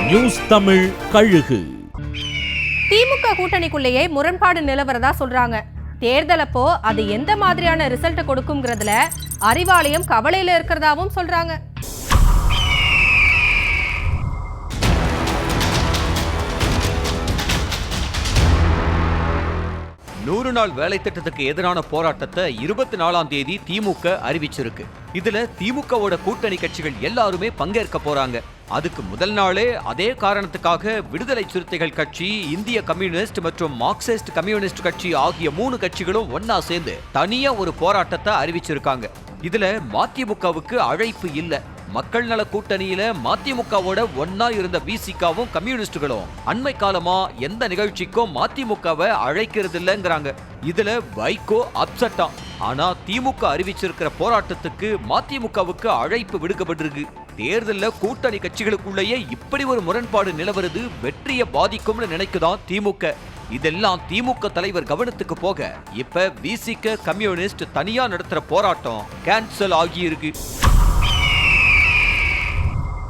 News Tamil கழுகு. திமுக கூட்டணிக்குள்ளேயே முரண்பாடு நிலவரதா சொல்றாங்க. தேர்தலப்போ அது எந்த மாதிரியான ரிசல்ட் கொடுக்கும்ங்கிறதுல அறிவாலயம் கவலையில இருக்கிறதாவும் சொல்றாங்க. நூறு நாள் வேலை திட்டத்துக்கு எதிரான போராட்டத்தை 24ஆம் தேதி திமுக அறிவிச்சிருக்கு. இதுல திமுகவோட கூட்டணி கட்சிகள் எல்லாருமே பங்கேற்க போறாங்க. அதுக்கு முதல் நாளே அதே காரணத்துக்காக விடுதலை சிறுத்தைகள் கட்சி, இந்திய கம்யூனிஸ்ட் மற்றும் மார்க்சிஸ்ட் கம்யூனிஸ்ட் கட்சி ஆகிய 3 கட்சிகளும் ஒன்னா சேர்ந்து தனியா ஒரு போராட்டத்தை அறிவிச்சிருக்காங்க. இதுல மதிமுகவுக்கு அழைப்பு இல்ல. மக்கள் நல கூட்டணியில மதிமுகவோட ஒன்னா இருந்த விசிகாவும் கம்யூனிஸ்டுகளும் அண்மை காலமா எந்த நிகழ்ச்சிக்கும் மதிமுகவை அழைக்கிறது இல்லைங்கிறாங்க. இதுல வைகோ அப்செட்டா. ஆனா திமுக அறிவிச்சிருக்கிற போராட்டத்துக்கு மதிமுகவுக்கு அழைப்பு விடுக்கப்பட்டிருக்கு. தேர்தல்ல கூட்டணி கட்சிகளுக்குள்ளேயே இப்படி ஒரு முரண்பாடு நிலவருது வெற்றியை பாதிக்கும்னு நினைக்குதான் திமுக. இதெல்லாம் திமுக தலைவர் கவனத்துக்கு போக இப்ப விசிக கம்யூனிஸ்ட் தனியா நடத்துற போராட்டம் கேன்சல் ஆகியிருக்கு.